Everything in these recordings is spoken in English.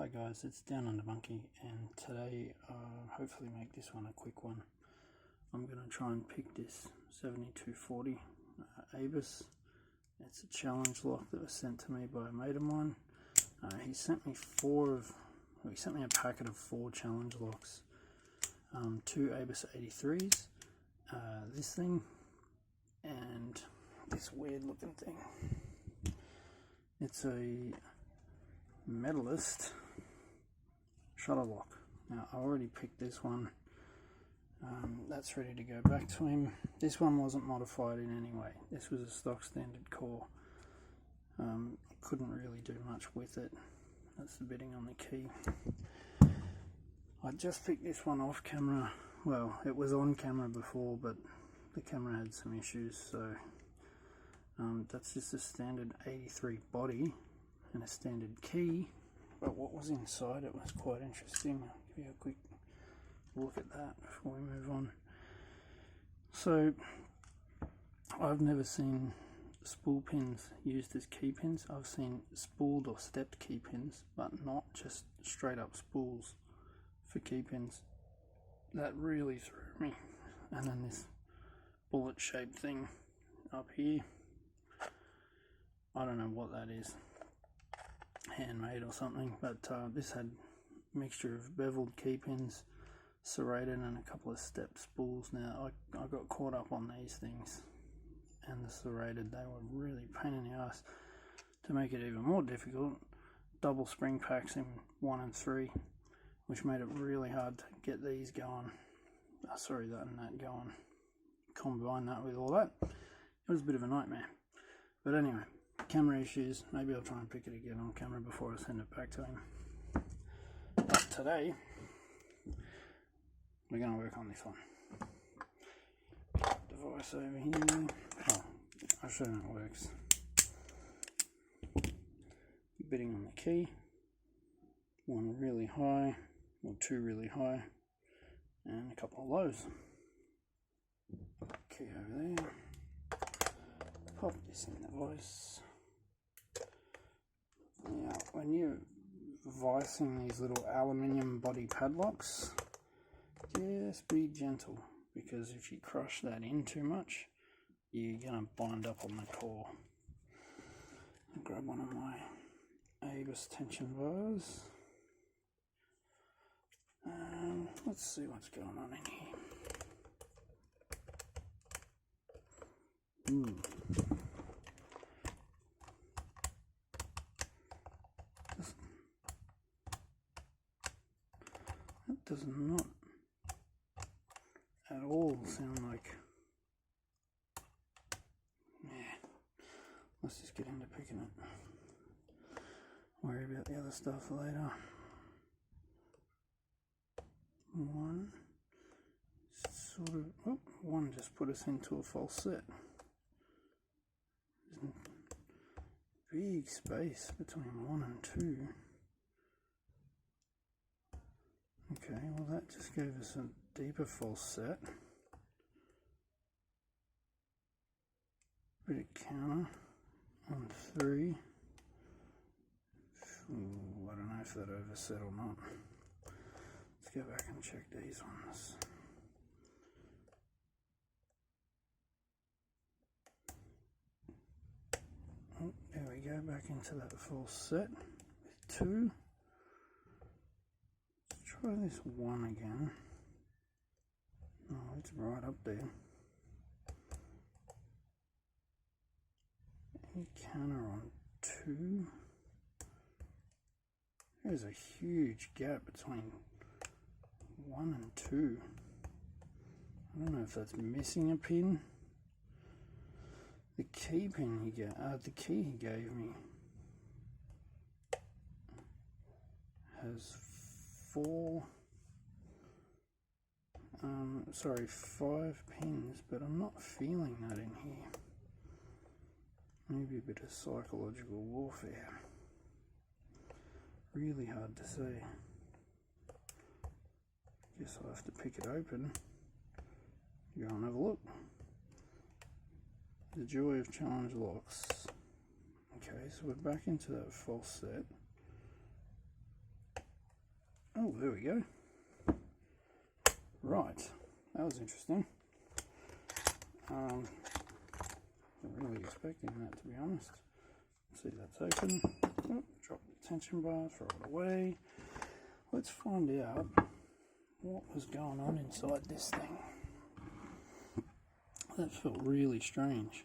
Hi guys, it's Down Under Monkey, and today hopefully make this one a quick one. I'm going to try and pick this 7240 Abus. It's a challenge lock that was sent to me by a mate of mine. He sent me a packet of 4 challenge locks, 2 Abus 83s, this thing, and this weird looking thing. It's a Medalist shutter lock. Now I already picked this one. That's ready to go back to him. This one wasn't modified in any way. This was a stock standard core. Couldn't really do much with it. That's the bitting on the key. I just picked this one off camera. Well, it was on camera before, but the camera had some issues, so that's just a standard 83 body and a standard key. But what was inside it was quite interesting. I'll give you a quick look at that before we move on. So I've never seen spool pins used as key pins. I've seen spooled or stepped key pins, but not just straight up spools for key pins. That really threw me. And then this bullet shaped thing up here, I don't know what that is, handmade or something, but this had a mixture of beveled key pins, serrated, and a couple of step spools. Now I got caught up on these things, and the serrated, they were really pain in the ass. To make it even more difficult, double spring packs in 1 and 3, which made it really hard to get these going. That and that going. Combine that with all that, it was a bit of a nightmare. But anyway, camera issues. Maybe I'll try and pick it again on camera before I send it back to him. But today we're going to work on this one. Device over here. Oh, I'll show you how it works. Bitting on the key. 1 really high, or 2 really high, and a couple of lows. Key over there. Pop this in the vise. Now, when you're vicing these little aluminium body padlocks, just be gentle, because if you crush that in too much, you're going to bind up on the core. I'll grab one of my Abus tension bars. And let's see what's going on in here. That does not at all sound like. Yeah, let's just get into picking it. Worry about the other stuff later. One just put us into a false set. Big space between 1 and 2. Okay, well that just gave us a deeper false set. Bit of counter on 3. Ooh, I don't know if that overset or not. Let's go back and check these ones. Oh, there we go, back into that false set with 2. Let's try this 1 again. Oh, it's right up there. Any counter on 2. There's a huge gap between 1 and 2. I don't know if that's missing a pin. The key pin the key he gave me has 5 pins, but I'm not feeling that in here. Maybe a bit of psychological warfare. Really hard to say. Guess I'll have to pick it open, go and have a look. The joy of challenge locks. Okay, so we're back into that false set. there we go. Right, that was interesting. Wasn't really expecting that, to be honest. Let's see, that's open. Oh, drop the tension bar, throw it away. Let's find out what was going on inside this thing. That felt really strange.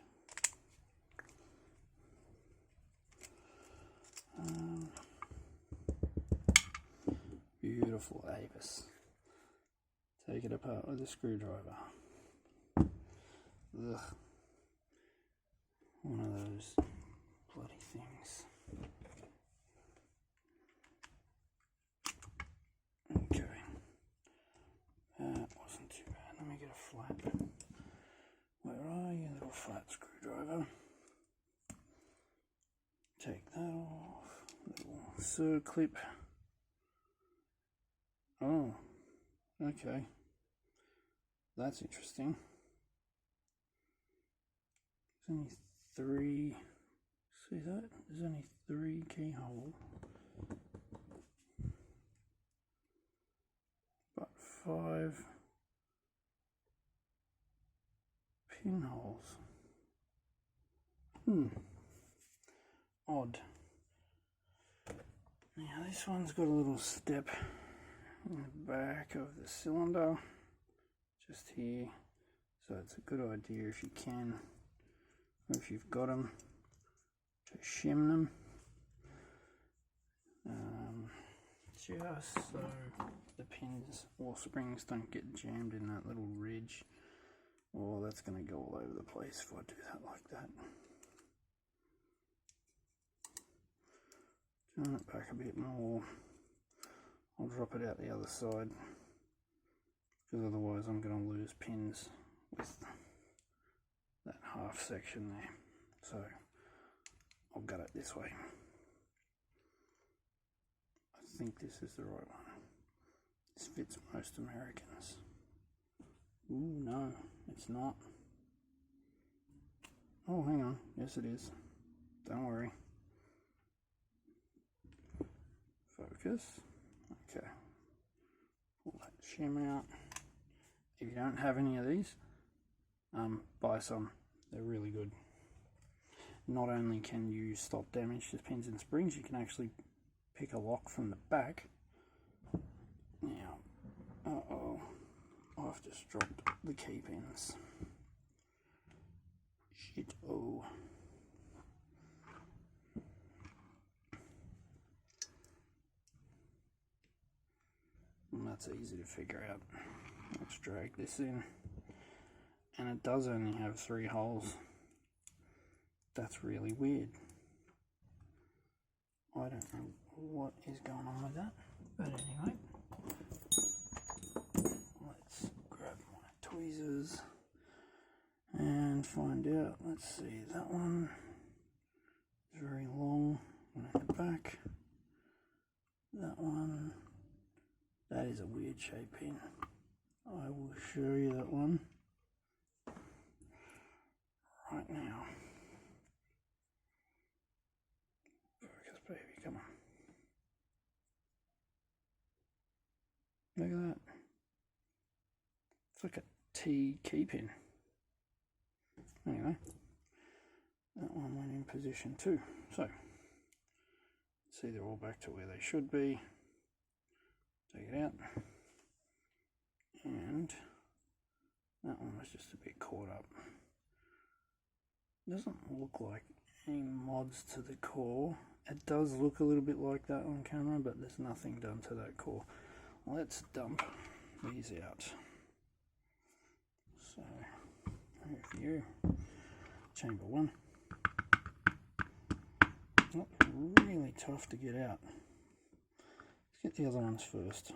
Beautiful Avis. Take it apart with a screwdriver. Ugh. One of those bloody things. Okay. That wasn't too bad. Let me get a flat. Where are you, little flat screwdriver? Take that off. Little circlip. Oh, okay. That's interesting. There's only 3. See that? There's only 3 keyholes, but 5 pinholes. Odd. Now this one's got a little step in the back of the cylinder, just here. So it's a good idea if you can, or if you've got them, to shim them. Just so the pins or springs don't get jammed in that little ridge. Oh, that's going to go all over the place if I do that like that. Turn it back a bit more. I'll drop it out the other side, because otherwise I'm going to lose pins with that half section there. So I'll gut it this way. I think this is the right one. This fits most Americans. Ooh, no, it's not. Oh, hang on. Yes, it is. Don't worry. Focus. Okay. Pull that shim out. If you don't have any of these, buy some. They're really good. Not only can you stop damage to pins and springs, you can actually pick a lock from the back. Now, I've just dropped the key pins. Shit, oh. And that's easy to figure out. Let's drag this in. And it does only have 3 holes. That's really weird. I don't know what is going on with that. But anyway, let's grab my tweezers and find out. Let's see, that one is very long at the back. That one, that is a weird shape pin. I will show you that one right now. Focus, baby, come on. Look at that. It's like a T key pin. Anyway, that one went in position 2. So, see, they're all back to where they should be. Take it out. And that one was just a bit caught up. Doesn't look like any mods to the core. It does look a little bit like that on camera, but there's nothing done to that core. Let's dump these out. So, review. Chamber 1. Not really tough to get out. Let's get the other ones first.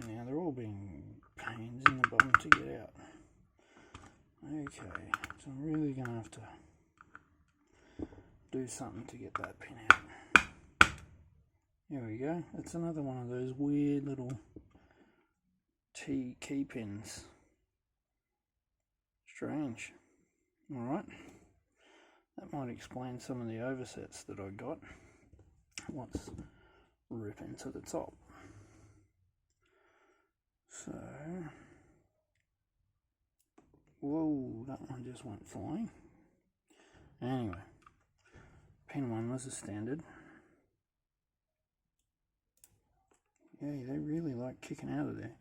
Now they're all being pains in the bottom to get out. Okay, so I'm really going to have to do something to get that pin out. Here we go. It's another one of those weird little T key pins. Strange. Alright. That might explain some of the oversets that I got. let's rip into the top. So, whoa, that one just went flying. Anyway, pin 1 was a standard. Yeah, they really like kicking out of there.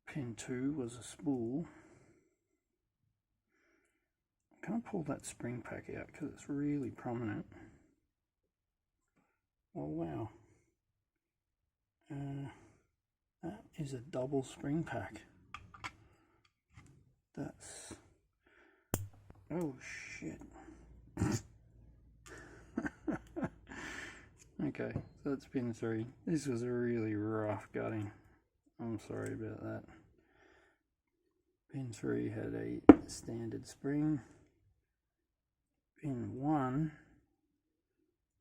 Pin 2 was a spool. I'm going to pull that spring pack out because it's really prominent. Oh wow. That is a double spring pack. That's... oh shit. Okay, so that's pin 3. This was a really rough gutting. I'm sorry about that. Pin 3 had a standard spring. Pin 1,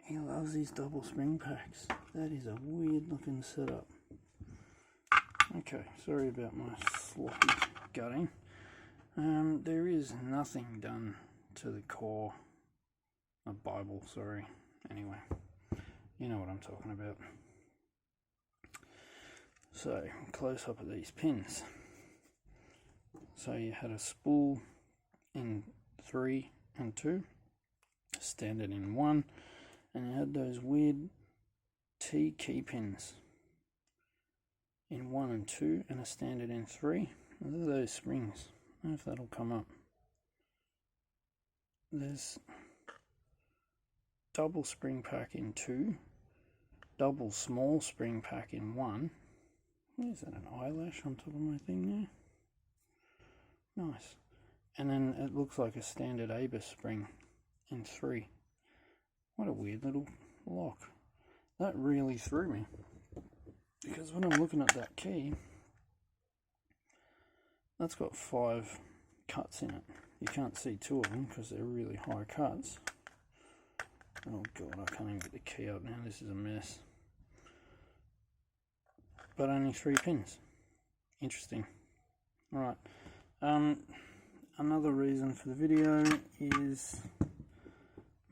he loves these double spring packs. That is a weird looking setup. Okay, sorry about my sloppy gutting. There is nothing done to the core. A Bible, sorry. Anyway, you know what I'm talking about. So, close up of these pins. So you had a spool in 3 and 2, standard in 1, and you had those weird T key pins in 1 and 2 and a standard in 3. Look at those springs. I don't know if that'll come up. There's double spring pack in 2, double small spring pack in 1. Is that an eyelash on top of my thing there? Nice. And then it looks like a standard ABUS spring in 3. What a weird little lock. That really threw me. Because when I'm looking at that key, that's got 5 cuts in it. You can't see 2 of them because they're really high cuts. Oh god, I can't even get the key up now. This is a mess. But only 3 pins. Interesting. Alright. Another reason for the video is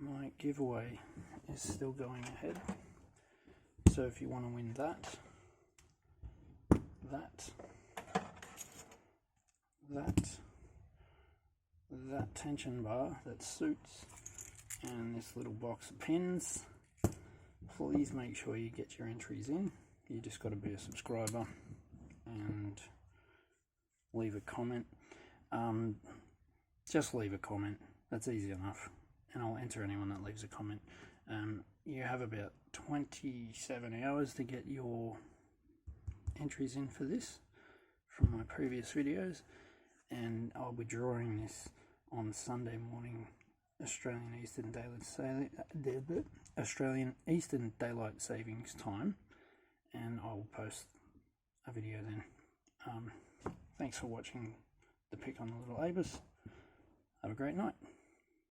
my giveaway is still going ahead. So if you want to win that tension bar that suits and this little box of pins, please make sure you get your entries in. You just got to be a subscriber and leave a comment. Just leave a comment, that's easy enough, and I'll enter anyone that leaves a comment. You have about 27 hours to get your entries in for this from my previous videos, and I'll be drawing this on Sunday morning Australian Eastern Daylight Savings time, and I will post a video then. Thanks for watching the pick on the little ABUS. Have a great night.